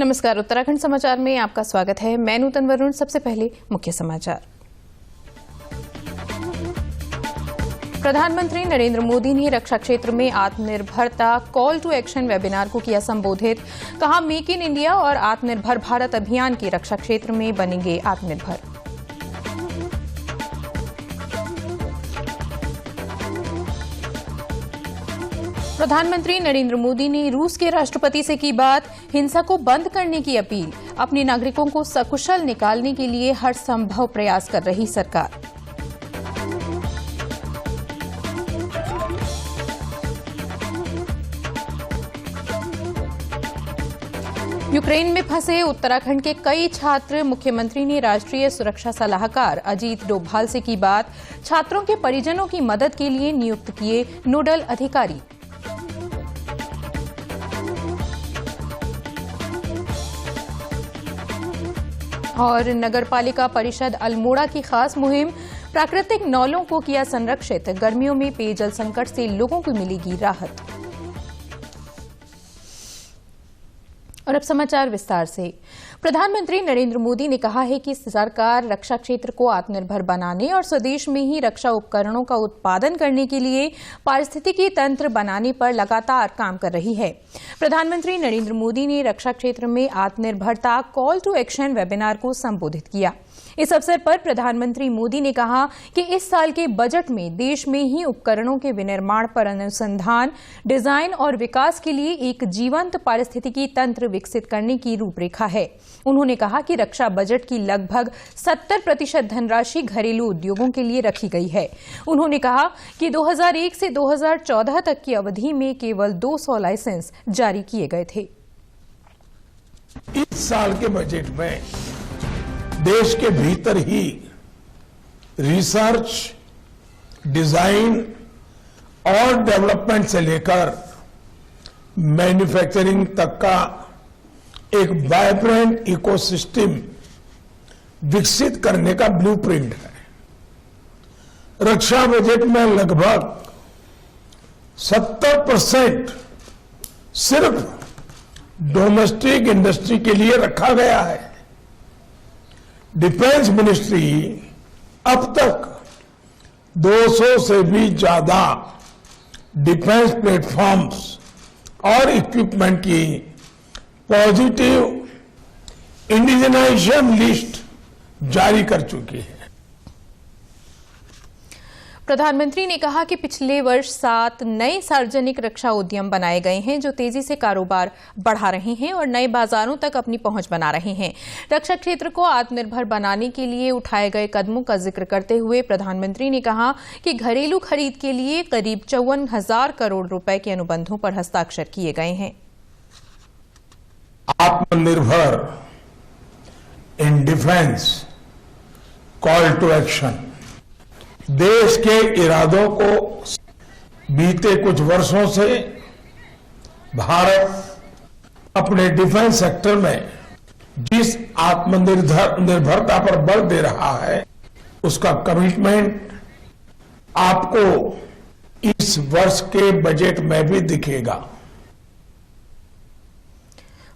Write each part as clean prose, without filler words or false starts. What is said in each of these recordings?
नमस्कार, उत्तराखंड समाचार में आपका स्वागत है। मैं नूतन वरुण। सबसे पहले मुख्य समाचार। प्रधानमंत्री नरेंद्र मोदी ने रक्षा क्षेत्र में आत्मनिर्भरता कॉल टू एक्शन वेबिनार को किया संबोधित। कहा, मेक इन इंडिया और आत्मनिर्भर भारत अभियान के रक्षा क्षेत्र में बनेंगे आत्मनिर्भर। प्रधानमंत्री नरेंद्र मोदी ने रूस के राष्ट्रपति से की बात, हिंसा को बंद करने की अपील। अपने नागरिकों को सकुशल निकालने के लिए हर संभव प्रयास कर रही सरकार। यूक्रेन में फंसे उत्तराखंड के कई छात्र। मुख्यमंत्री ने राष्ट्रीय सुरक्षा सलाहकार अजीत डोभाल से की बात। छात्रों के परिजनों की मदद के लिए नियुक्त किए नोडल अधिकारी। और नगरपालिका परिषद अल्मोड़ा की खास मुहिम, प्राकृतिक नौलों को किया संरक्षित। गर्मियों में पेयजल संकट से लोगों को मिलेगी राहत। और अब समाचार विस्तार से। प्रधानमंत्री नरेंद्र मोदी ने कहा है कि सरकार रक्षा क्षेत्र को आत्मनिर्भर बनाने और स्वदेश में ही रक्षा उपकरणों का उत्पादन करने के लिए पारिस्थितिकी तंत्र बनाने पर लगातार काम कर रही है। प्रधानमंत्री नरेंद्र मोदी ने रक्षा क्षेत्र में आत्मनिर्भरता कॉल टू एक्शन वेबिनार को संबोधित किया। इस अवसर पर प्रधानमंत्री मोदी ने कहा कि इस साल के बजट में देश में ही उपकरणों के विनिर्माण पर अनुसंधान, डिजाइन और विकास के लिए एक जीवंत पारिस्थितिकी तंत्र विकसित करने की रूपरेखा है। उन्होंने कहा कि रक्षा बजट की लगभग 70% धनराशि घरेलू उद्योगों के लिए रखी गई है। उन्होंने कहा कि 2001 से 2014 तक की अवधि में केवल 200 लाइसेंस जारी किए गए थे। इस साल के बजट में देश के भीतर ही रिसर्च, डिजाइन और डेवलपमेंट से लेकर मैन्युफैक्चरिंग तक का एक वाइब्रेंट इकोसिस्टम विकसित करने का ब्लूप्रिंट है। रक्षा बजट में लगभग 70% सिर्फ डोमेस्टिक इंडस्ट्री के लिए रखा गया है। डिफेंस मिनिस्ट्री अब तक 200 से भी ज्यादा डिफेंस प्लेटफॉर्म्स और इक्विपमेंट की पॉजिटिव इंडिजनाइजेशन लिस्ट जारी कर चुकी है। प्रधानमंत्री ने कहा कि पिछले वर्ष 7 नए सार्वजनिक रक्षा उद्यम बनाए गए हैं जो तेजी से कारोबार बढ़ा रहे हैं और नए बाजारों तक अपनी पहुंच बना रहे हैं। रक्षा क्षेत्र को आत्मनिर्भर बनाने के लिए उठाए गए कदमों का जिक्र करते हुए प्रधानमंत्री ने कहा कि घरेलू खरीद के लिए करीब 54,000 करोड़ रुपए के अनुबंधों पर हस्ताक्षर किए गए हैं। आत्मनिर्भर in defence call to action देश के इरादों को बीते कुछ वर्षों से भारत अपने डिफेंस सेक्टर में जिस आत्मनिर्भरता पर बल दे रहा है उसका कमिटमेंट आपको इस वर्ष के बजट में भी दिखेगा।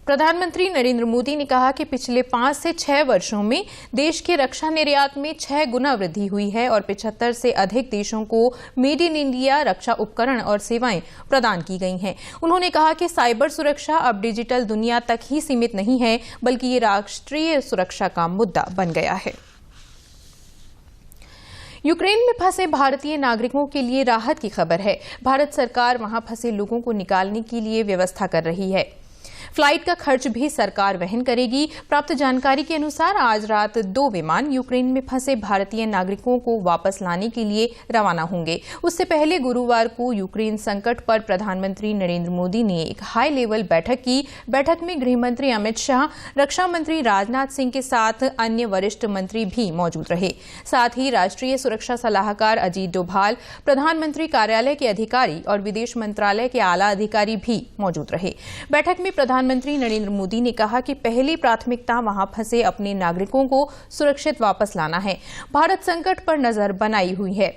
प्रधानमंत्री नरेंद्र मोदी ने कहा कि पिछले 5 से 6 वर्षों में देश के रक्षा निर्यात में 6 गुना वृद्धि हुई है और 75 से अधिक देशों को मेड इन इंडिया रक्षा उपकरण और सेवाएं प्रदान की गई हैं। उन्होंने कहा कि साइबर सुरक्षा अब डिजिटल दुनिया तक ही सीमित नहीं है, बल्कि ये राष्ट्रीय सुरक्षा का मुद्दा बन गया है। यूक्रेन में फंसे भारतीय नागरिकों के लिए राहत की खबर है। भारत सरकार वहां फंसे लोगों को निकालने के लिए व्यवस्था कर रही है। फ्लाइट का खर्च भी सरकार वहन करेगी। प्राप्त जानकारी के अनुसार आज रात 2 विमान यूक्रेन में फंसे भारतीय नागरिकों को वापस लाने के लिए रवाना होंगे। उससे पहले गुरुवार को यूक्रेन संकट पर प्रधानमंत्री नरेंद्र मोदी ने एक हाई लेवल बैठक की। बैठक में गृहमंत्री अमित शाह, रक्षा मंत्री राजनाथ सिंह के साथ अन्य वरिष्ठ मंत्री भी मौजूद रहे। साथ ही राष्ट्रीय सुरक्षा सलाहकार अजीत डोभाल, प्रधानमंत्री कार्यालय के अधिकारी और विदेश मंत्रालय के आला अधिकारी भी मौजूद रहे। बैठक में प्रधानमंत्री नरेंद्र मोदी ने कहा कि पहली प्राथमिकता वहां फंसे अपने नागरिकों को सुरक्षित वापस लाना है। भारत संकट पर नजर बनाई हुई है।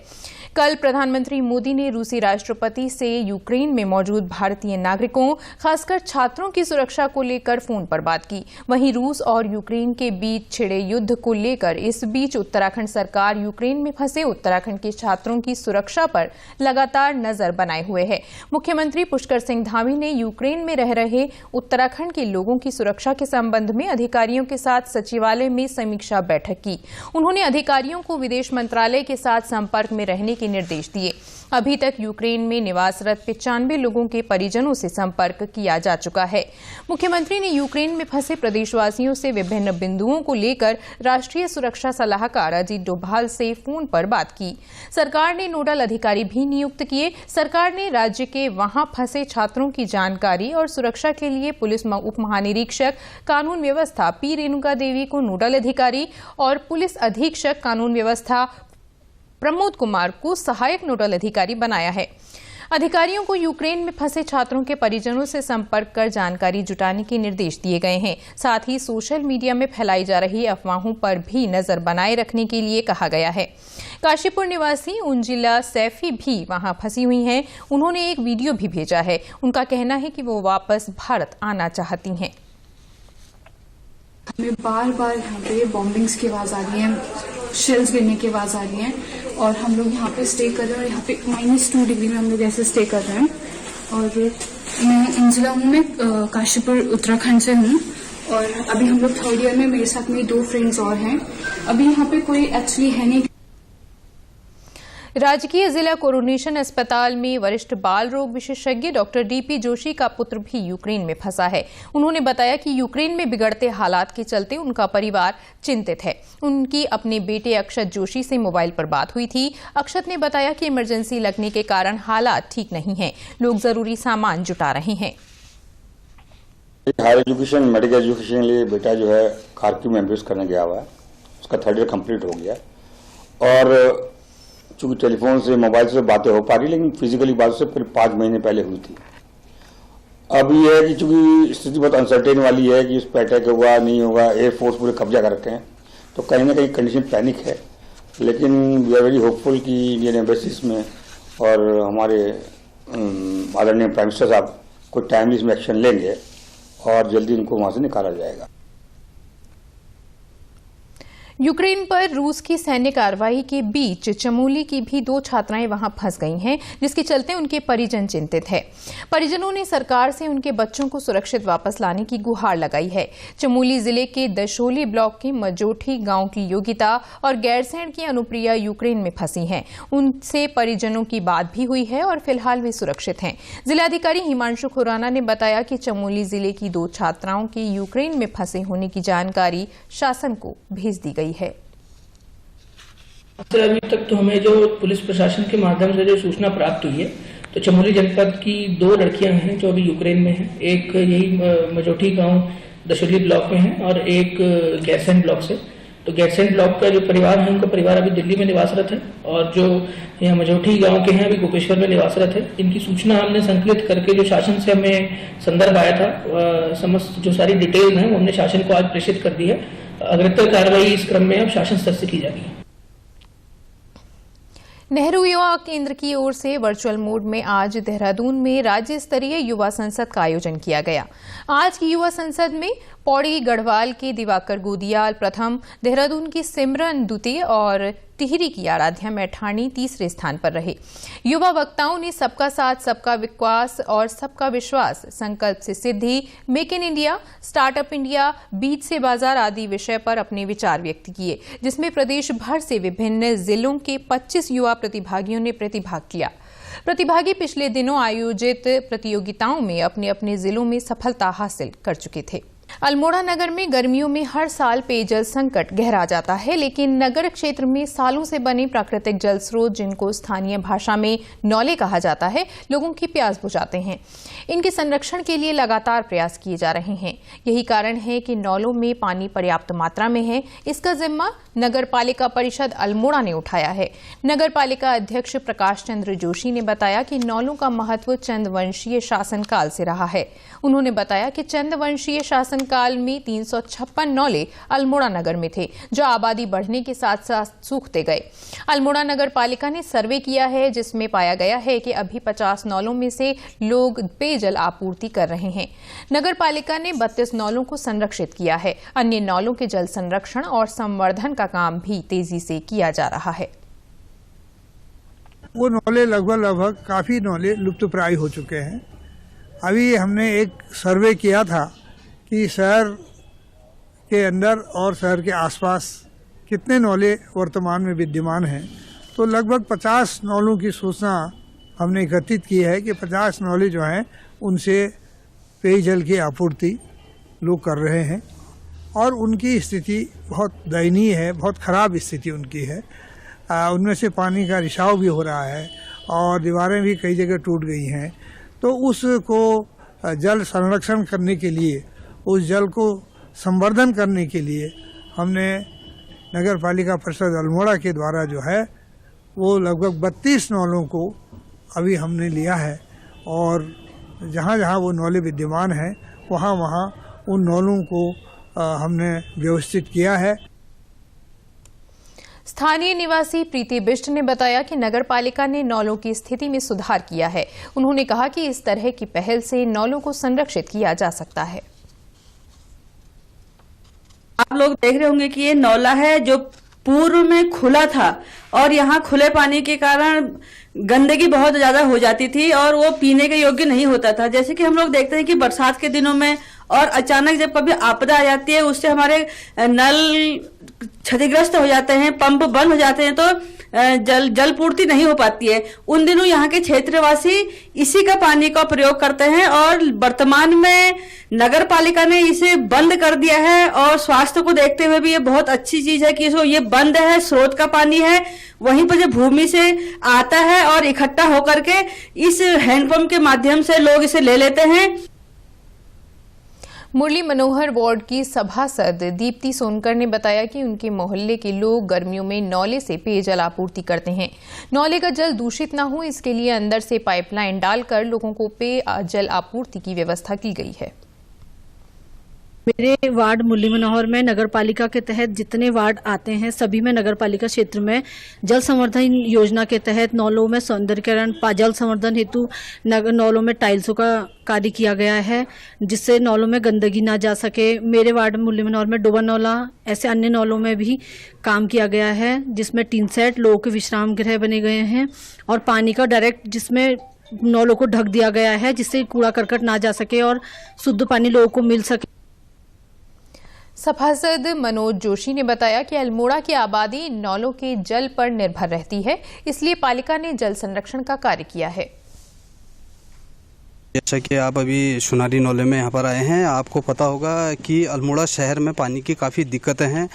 कल प्रधानमंत्री मोदी ने रूसी राष्ट्रपति से यूक्रेन में मौजूद भारतीय नागरिकों, खासकर छात्रों की सुरक्षा को लेकर फोन पर बात की। वहीं रूस और यूक्रेन के बीच छिड़े युद्ध को लेकर इस बीच उत्तराखंड सरकार यूक्रेन में फंसे उत्तराखंड के छात्रों की सुरक्षा पर लगातार नजर बनाए हुए है। मुख्यमंत्री पुष्कर सिंह धामी ने यूक्रेन में रह रहे उत्तराखंड के लोगों की सुरक्षा के संबंध में अधिकारियों के साथ सचिवालय में समीक्षा बैठक की। उन्होंने अधिकारियों को विदेश मंत्रालय के साथ संपर्क में रहने के निर्देश दिए। अभी तक यूक्रेन में निवासरत 95 लोगों के परिजनों से संपर्क किया जा चुका है। मुख्यमंत्री ने यूक्रेन में फंसे प्रदेशवासियों से विभिन्न बिंदुओं को लेकर राष्ट्रीय सुरक्षा सलाहकार अजीत डोभाल से फोन पर बात की। सरकार ने नोडल अधिकारी भी नियुक्त किए। सरकार ने राज्य के वहां फंसे छात्रों की जानकारी और सुरक्षा के लिए पुलिस उप महानिरीक्षक कानून व्यवस्था पी रेणुका देवी को नोडल अधिकारी और पुलिस अधीक्षक कानून व्यवस्था प्रमोद कुमार को सहायक नोडल अधिकारी बनाया है। अधिकारियों को यूक्रेन में फंसे छात्रों के परिजनों से संपर्क कर जानकारी जुटाने के निर्देश दिए गए हैं। साथ ही सोशल मीडिया में फैलाई जा रही अफवाहों पर भी नजर बनाए रखने के लिए कहा गया है। काशीपुर निवासी उंजिला सैफी भी वहां फंसी हुई हैं। उन्होंने एक वीडियो भी भेजा है। उनका कहना है कि वो वापस भारत आना चाहती हैं। हमें बार बार यहाँ पे बॉम्बिंग्स की आवाज आ रही है, शेल्स गिरने की आवाज आ रही है और हम लोग यहाँ पे स्टे कर रहे हैं और यहाँ पे -2 डिग्री में हम लोग ऐसे स्टे कर रहे हैं। और मैं अंजिला हूँ, मैं काशीपुर उत्तराखंड से हूँ और अभी हम लोग 3rd ईयर में, मेरे साथ मेरी 2 फ्रेंड्स और हैं। अभी यहाँ पे कोई एक्चुअली है नहीं। राजकीय जिला कोरोनेशन अस्पताल में वरिष्ठ बाल रोग विशेषज्ञ डॉक्टर डीपी जोशी का पुत्र भी यूक्रेन में फंसा है। उन्होंने बताया कि यूक्रेन में बिगड़ते हालात के चलते उनका परिवार चिंतित है। उनकी अपने बेटे अक्षत जोशी से मोबाइल पर बात हुई थी। अक्षत ने बताया कि इमरजेंसी लगने के कारण हालात ठीक नहीं हैं। लोग जरूरी सामान जुटा रहे हैं। हायर एजुकेशन, मेडिकल एजुकेशन के लिए बेटा जो है खार्किव में एमबीबीएस करने गया हुआ है। उसका 3rd ईयर कंप्लीट हो गया और चूंकि टेलीफोन से, मोबाइल से बातें हो पा रही, लेकिन फिजिकली बात से फिर 5 महीने पहले हुई थी। अब ये है कि चूंकि स्थिति बहुत अनसर्टेन वाली है कि उस पर अटैक होगा नहीं होगा, एयरफोर्स पूरे कब्जा कर रखे हैं, तो कहीं ना कहीं कंडीशन पैनिक है। लेकिन वी आर वेरी होपफुल कि इंडियन एम्बेसीज में और हमारे आदरणीय प्राइम मिनिस्टर साहब कोई टाइमली इसमें एक्शन लेंगे और जल्दी उनको वहां से निकाला जाएगा। यूक्रेन पर रूस की सैन्य कार्रवाई के बीच चमोली की भी 2 छात्राएं वहां फंस गई हैं, जिसके चलते उनके परिजन चिंतित हैं। परिजनों ने सरकार से उनके बच्चों को सुरक्षित वापस लाने की गुहार लगाई है। चमोली जिले के दशोली ब्लॉक के मजोठी गांव की योगिता और गैरसैंण की अनुप्रिया यूक्रेन में फंसी हैं। उनसे परिजनों की बात भी हुई है और फिलहाल वे सुरक्षित हैं। जिलाधिकारी हिमांशु खुराना ने बताया कि चमोली जिले की 2 छात्राओं के यूक्रेन में फंसे होने की जानकारी शासन को भेज दी गई है। अभी तक तो हमें जो पुलिस प्रशासन के माध्यम से जो सूचना प्राप्त हुई है, तो चमोली जनपद की 2 लड़कियां हैं जो अभी यूक्रेन में हैं। एक यही मजोठी गांव दशोली ब्लॉक में है और एक गैरसैंण ब्लॉक से। तो गैरसैंण ब्लॉक का जो परिवार है, उनका परिवार अभी दिल्ली में निवासरत है और जो यहाँ मजोठी गांव के हैं अभी गोपेश्वर में निवासरत है। इनकी सूचना हमने संकलित करके जो शासन से हमें संदर्भ आया था, समस्त जो सारी डिटेल है वो हमने शासन को आज प्रेषित कर दी है। अग्रतर कार्रवाई इस क्रम में अब शासन स्तर से की जा रही है। नेहरू युवा केंद्र की ओर से वर्चुअल मोड में आज देहरादून में राज्य स्तरीय युवा संसद का आयोजन किया गया। आज की युवा संसद में पौड़ी गढ़वाल के दिवाकर गोदियाल प्रथम, देहरादून की सिमरन द्वितीय और टिहरी की आराध्या मैठाणी तीसरे स्थान पर रहे। युवा वक्ताओं ने सबका साथ, सबका विकास और सबका विश्वास, संकल्प से सिद्धि, make in India, startup India, बीज से बाजार आदि विषय पर अपने विचार व्यक्त किए, जिसमें प्रदेश भर से विभिन्न जिलों के 25 युवा प्रतिभागियों ने प्रतिभाग किया। प्रतिभागी पिछले दिनों आयोजित प्रतियोगिताओं में अपने अपने जिलों में सफलता हासिल कर चुके थे। अल्मोड़ा नगर में गर्मियों में हर साल पेयजल संकट गहरा जाता है, लेकिन नगर क्षेत्र में सालों से बने प्राकृतिक जल स्रोत, जिनको स्थानीय भाषा में नौले कहा जाता है, लोगों की प्यास बुझाते हैं। इनके संरक्षण के लिए लगातार प्रयास किए जा रहे हैं। यही कारण है कि नौलों में पानी पर्याप्त मात्रा में है। इसका जिम्मा नगर पालिका परिषद अल्मोड़ा ने उठाया है। नगर पालिका अध्यक्ष प्रकाश चंद्र जोशी ने बताया कि नौलों का महत्व चंद वंशीय शासनकाल से रहा है। उन्होंने बताया कि चंद वंशीय शासन शासनकाल में 356 नौले अल्मोड़ा नगर में थे, जो आबादी बढ़ने के साथ साथ सूखते गए। अल्मोड़ा नगर पालिका ने सर्वे किया है, जिसमें पाया गया है कि अभी 50 नौलों में से लोग पेयजल आपूर्ति कर रहे हैं। नगर पालिका ने 32 नौलों को संरक्षित किया है। अन्य नौलों के जल संरक्षण और संवर्धन का काम भी तेजी से किया जा रहा है। वो नौले लगभग काफी नौले लुप्तप्राय हो चुके हैं। अभी हमने एक सर्वे किया था कि शहर के अंदर और शहर के आसपास कितने नौले वर्तमान में विद्यमान हैं, तो लगभग 50 नौलों की सूचना हमने एकत्रित की है कि 50 नौले जो हैं उनसे पेयजल की आपूर्ति लोग कर रहे हैं और उनकी स्थिति बहुत दयनीय है, बहुत खराब स्थिति उनकी है। उनमें से पानी का रिसाव भी हो रहा है और दीवारें भी कई जगह टूट गई हैं। तो उसको जल संरक्षण करने के लिए, उस जल को संवर्धन करने के लिए हमने नगर पालिका परिषद अल्मोड़ा के द्वारा जो है वो लगभग 32 नौलों को अभी हमने लिया है और जहाँ जहाँ वो नौले विद्यमान हैं वहाँ वहाँ उन नौलों को हमने व्यवस्थित किया है। स्थानीय निवासी प्रीति बिष्ट ने बताया कि नगर पालिका ने नौलों की स्थिति में सुधार किया है। उन्होंने कहा कि इस तरह की पहल से नौलों को संरक्षित किया जा सकता है। आप लोग देख रहे होंगे कि ये नौला है जो पूर्व में खुला था और यहाँ खुले पानी के कारण गंदगी बहुत ज्यादा हो जाती थी और वो पीने के योग्य नहीं होता था। जैसे कि हम लोग देखते हैं कि बरसात के दिनों में और अचानक जब कभी आपदा आ जाती है, उससे हमारे नल क्षतिग्रस्त हो जाते हैं, पंप बंद हो जाते हैं, तो जल पूर्ति नहीं हो पाती है। उन दिनों यहाँ के क्षेत्रवासी इसी का पानी का प्रयोग करते हैं और वर्तमान में नगर पालिका ने इसे बंद कर दिया है और स्वास्थ्य को देखते हुए भी ये बहुत अच्छी चीज है कि इसको ये बंद है, स्रोत का पानी है, वहीं पर जो भूमि से आता है और इकट्ठा होकर के इस हैंडपंप के माध्यम से लोग इसे ले लेते हैं। मुरली मनोहर वार्ड की सभासद दीप्ति सोनकर ने बताया कि उनके मोहल्ले के लोग गर्मियों में नौले से पेयजल आपूर्ति करते हैं। नौले का जल दूषित न हो, इसके लिए अंदर से पाइपलाइन डालकर लोगों को पेयजल आपूर्ति की व्यवस्था की गई है। मेरे वार्ड मुरली मनोहर में नगर पालिका के तहत जितने वार्ड आते हैं सभी में नगर पालिका क्षेत्र में जल संवर्धन योजना के तहत नौलों में सौंदर्यीकरण, जल संवर्धन हेतु नौलों में टाइल्सों का कार्य किया गया है, जिससे नौलों में गंदगी ना जा सके। मेरे वार्ड मुरली मनोहर में डोबा नौला, ऐसे अन्य नौलों में भी काम किया गया है, जिसमें टीन सेट, लोगों के विश्राम गृह बने गए हैं और पानी का डायरेक्ट जिसमें नौलों को ढक दिया गया है, जिससे कूड़ा करकट ना जा सके और शुद्ध पानी लोगों को मिल सके। सभासद मनोज जोशी ने बताया कि अल्मोड़ा की आबादी इन नौलों के जल पर निर्भर रहती है, इसलिए पालिका ने जल संरक्षण का कार्य किया है। जैसा कि आप अभी सुनारी नौले में यहाँ पर आए हैं, आपको पता होगा कि अल्मोड़ा शहर में पानी की काफ़ी दिक्कतें हैं।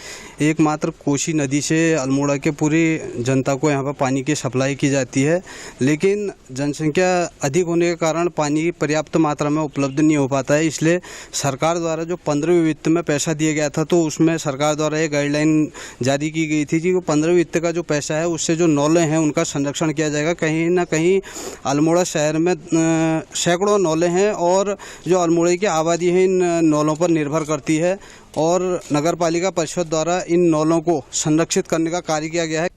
एकमात्र कोसी नदी से अल्मोड़ा के पूरी जनता को यहाँ पर पानी की सप्लाई की जाती है, लेकिन जनसंख्या अधिक होने के कारण पानी पर्याप्त मात्रा में उपलब्ध नहीं हो पाता है। इसलिए सरकार द्वारा जो 15वें वित्त में पैसा दिया गया था, तो उसमें सरकार द्वारा एक गाइडलाइन जारी की गई थी कि 15वें वित्त का जो पैसा है उससे जो नौले हैं उनका संरक्षण किया जाएगा। कहीं ना कहीं अल्मोड़ा शहर में सैकड़ों नौले हैं और जो अल्मोड़ा की आबादी है इन नौलों पर निर्भर करती है और नगर पालिका परिषद द्वारा इन नौलों को संरक्षित करने का कार्य किया गया है।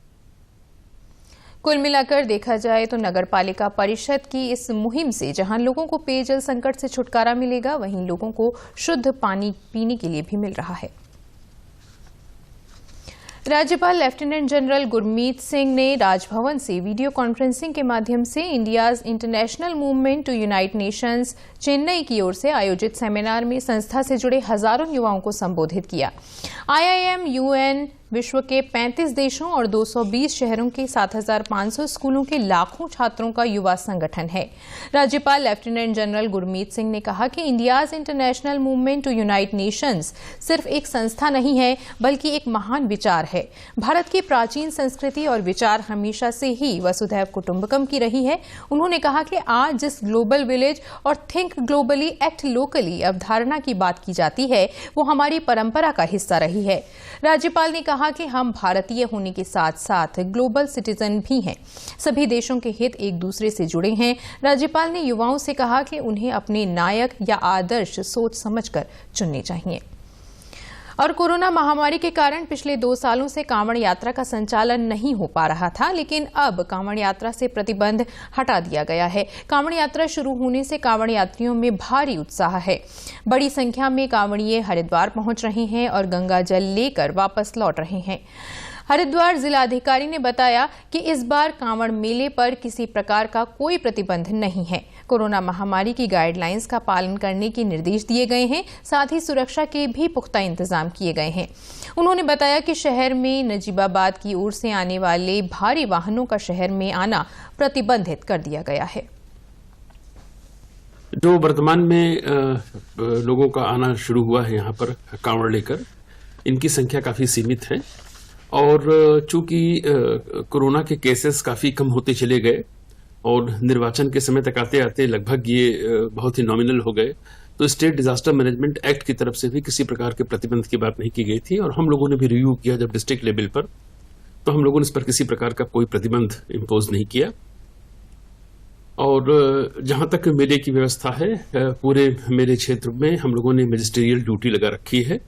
कुल मिलाकर देखा जाए तो नगर पालिका परिषद की इस मुहिम से जहां लोगों को पेयजल संकट से छुटकारा मिलेगा, वहीं लोगों को शुद्ध पानी पीने के लिए भी मिल रहा है। राज्यपाल लेफ्टिनेंट जनरल गुरमीत सिंह ने राजभवन से वीडियो कॉन्फ्रेंसिंग के माध्यम से India's international movement to unite nations Chennai की ओर से आयोजित सेमिनार में संस्था से जुड़े हजारों युवाओं को संबोधित किया। IIM UN विश्व के 35 देशों और 220 शहरों के 7,500 स्कूलों के लाखों छात्रों का युवा संगठन है। राज्यपाल लेफ्टिनेंट जनरल गुरमीत सिंह ने कहा कि India's international movement to unite nations सिर्फ एक संस्था नहीं है, बल्कि एक महान विचार है। भारत की प्राचीन संस्कृति और विचार हमेशा से ही वसुधैव कुटुंबकम की रही है। उन्होंने कहा कि आज जिस ग्लोबल विलेज और थिंक ग्लोबली एक्ट लोकली अवधारणा की बात की जाती है, वो हमारी परंपरा का हिस्सा रही है। राज्यपाल ने कहा कहा कि हम भारतीय होने के साथ साथ ग्लोबल सिटीजन भी हैं। सभी देशों के हित एक दूसरे से जुड़े हैं। राज्यपाल ने युवाओं से कहा कि उन्हें अपने नायक या आदर्श सोच समझकर चुनने चाहिए। और कोरोना महामारी के कारण पिछले 2 सालों से कांवड़ यात्रा का संचालन नहीं हो पा रहा था, लेकिन अब कांवड़ यात्रा से प्रतिबंध हटा दिया गया है। कांवड़ यात्रा शुरू होने से कांवड़ यात्रियों में भारी उत्साह है। बड़ी संख्या में कांवड़िए हरिद्वार पहुंच रहे हैं और गंगा जल लेकर वापस लौट रहे हैं। हरिद्वार जिलाधिकारी ने बताया कि इस बार कांवड़ मेले पर किसी प्रकार का कोई प्रतिबंध नहीं है। कोरोना महामारी की गाइडलाइंस का पालन करने के निर्देश दिए गए हैं, साथ ही सुरक्षा के भी पुख्ता इंतजाम किए गए हैं। उन्होंने बताया कि शहर में नजीबाबाद की ओर से आने वाले भारी वाहनों का शहर में आना प्रतिबंधित कर दिया गया है। जो वर्तमान में लोगों का आना शुरू हुआ है यहाँ पर कांवड़ लेकर, इनकी संख्या काफी सीमित है और चूंकि कोरोना के केसेस काफी कम होते चले गए और निर्वाचन के समय तक आते आते लगभग ये बहुत ही नॉमिनल हो गए, तो स्टेट डिजास्टर मैनेजमेंट एक्ट की तरफ से भी किसी प्रकार के प्रतिबंध की बात नहीं की गई थी। और हम लोगों ने भी रिव्यू किया जब डिस्ट्रिक्ट लेवल पर, तो हम लोगों ने इस पर किसी प्रकार का कोई प्रतिबंध इम्पोज नहीं किया। और जहां तक मेले की व्यवस्था है, पूरे मेले क्षेत्र में हम लोगों ने मैजिस्ट्रियल ड्यूटी लगा रखी है।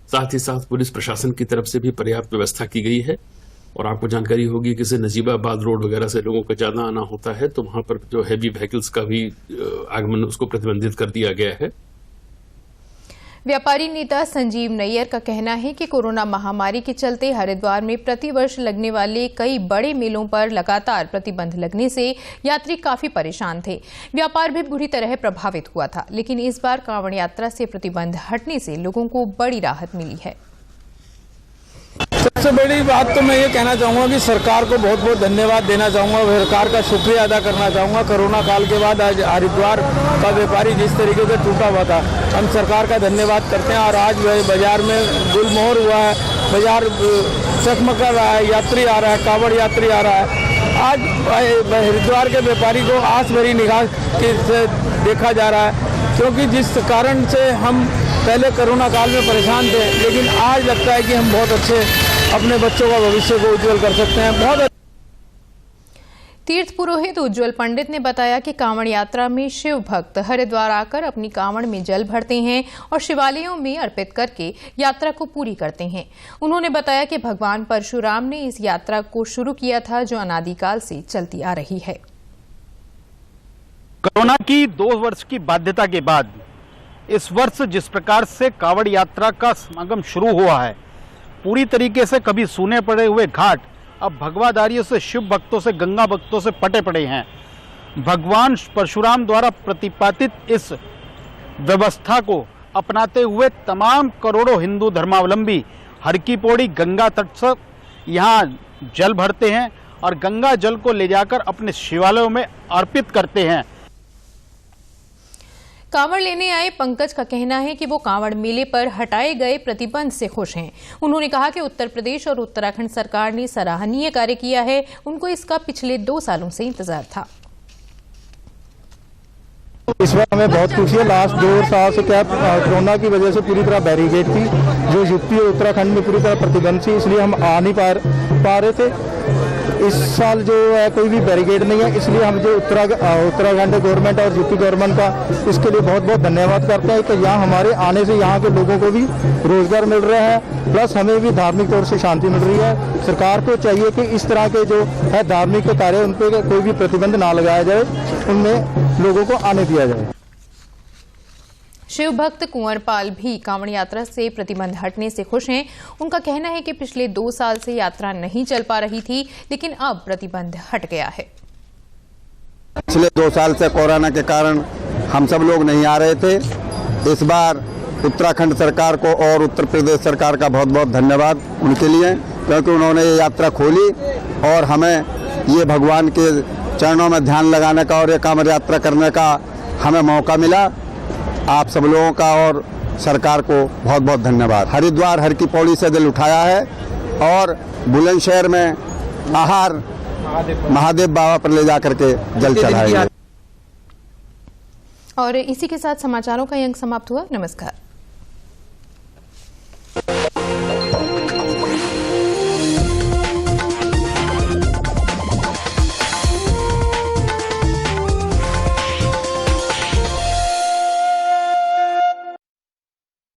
साथ ही साथ पुलिस प्रशासन की तरफ से भी पर्याप्त व्यवस्था की गई है। और आपको जानकारी होगी कि नजीबाबाद रोड वगैरह से लोगों का ज्यादा आना होता है, तो वहां पर जो हैवी व्हीकल्स का भी आगमन उसको प्रतिबंधित कर दिया गया है। व्यापारी नेता संजीव नैयर का कहना है कि कोरोना महामारी के चलते हरिद्वार में प्रतिवर्ष लगने वाले कई बड़े मेलों पर लगातार प्रतिबंध लगने से यात्री काफी परेशान थे। व्यापार भी बुरी तरह प्रभावित हुआ था, लेकिन इस बार कांवड़ यात्रा से प्रतिबंध हटने से लोगों को बड़ी राहत मिली है। सबसे बड़ी बात तो मैं ये कहना चाहूँगा कि सरकार को बहुत बहुत धन्यवाद देना चाहूँगा, सरकार का शुक्रिया अदा करना चाहूँगा। कोरोना काल के बाद आज हरिद्वार का व्यापारी जिस तरीके से टूटा हुआ था, हम सरकार का धन्यवाद करते हैं। और आज बाजार में गुलमोहर हुआ है, बाजार चकमका रहा है, यात्री आ रहा है, कांवड़ यात्री आ रहा है। आज हरिद्वार के व्यापारी को आस भरी निगाह से देखा जा रहा है, क्योंकि जिस कारण से हम पहले कोरोना काल में परेशान थे, लेकिन आज लगता है कि हम बहुत अच्छे अपने बच्चों का भविष्य को उज्जवल कर सकते हैं। बहुत तीर्थ पुरोहित उज्जवल पंडित ने बताया कि कांवड़ यात्रा में शिव भक्त हरिद्वार आकर अपनी कांवड़ में जल भरते हैं और शिवालयों में अर्पित करके यात्रा को पूरी करते हैं। उन्होंने बताया कि भगवान परशुराम ने इस यात्रा को शुरू किया था, जो अनादिकाल से चलती आ रही है। कोरोना की 2 वर्ष की बाध्यता के बाद इस वर्ष जिस प्रकार से कांवड़ यात्रा का समागम शुरू हुआ है, पूरी तरीके से कभी सूने पड़े हुए घाट अब भगवाधारियों से, शिव भक्तों से, गंगा भक्तों से पटे पड़े हैं। भगवान परशुराम द्वारा प्रतिपादित इस व्यवस्था को अपनाते हुए तमाम करोड़ों हिंदू धर्मावलंबी हर की पौड़ी गंगा तट से यहाँ जल भरते हैं और गंगा जल को ले जाकर अपने शिवालयों में अर्पित करते हैं। कांवड़ लेने आए पंकज का कहना है कि वो कांवड़ मेले पर हटाए गए प्रतिबंध से खुश हैं। उन्होंने कहा कि उत्तर प्रदेश और उत्तराखंड सरकार ने सराहनीय कार्य किया है, उनको इसका पिछले 2 सालों से इंतजार था। इस बार हमें बहुत खुशी है। लास्ट 2 साल से क्या कोरोना की वजह से पूरी तरह बैरिकेड थी, जो यूपी और उत्तराखंड में पूरी तरह प्रतिबंध थी, इसलिए हम आ नहीं पा रहे थे। इस साल जो है कोई भी बैरिकेड नहीं है, इसलिए हम जो उत्तराखंड गवर्नमेंट और यूपी गवर्नमेंट का इसके लिए बहुत बहुत धन्यवाद करते हैं कि यहाँ हमारे आने से यहाँ के लोगों को भी रोजगार मिल रहा है, प्लस हमें भी धार्मिक तौर से शांति मिल रही है। सरकार को चाहिए कि इस तरह के जो है धार्मिक कार्य, उन पर कोई भी प्रतिबंध ना लगाया जाए, उनमें लोगों को आने दिया जाए। शिव भक्त कुंवरपाल भी कांवड़ यात्रा से प्रतिबंध हटने से खुश हैं। उनका कहना है कि पिछले 2 साल से यात्रा नहीं चल पा रही थी, लेकिन अब प्रतिबंध हट गया है। पिछले 2 साल से कोरोना के कारण हम सब लोग नहीं आ रहे थे। इस बार उत्तराखंड सरकार को और उत्तर प्रदेश सरकार का बहुत बहुत धन्यवाद उनके लिए, क्योंकि उन्होंने ये यात्रा खोली और हमें ये भगवान के चरणों में ध्यान लगाने का और ये कांवड़ यात्रा करने का हमें मौका मिला। आप सब लोगों का और सरकार को बहुत बहुत धन्यवाद। हरिद्वार हर की पौड़ी से जल उठाया है और बुलंदशहर में आहार महादेव बाबा पर ले जाकर के जल चढ़ाया। और इसी के साथ समाचारों का ये अंक समाप्त हुआ। नमस्कार।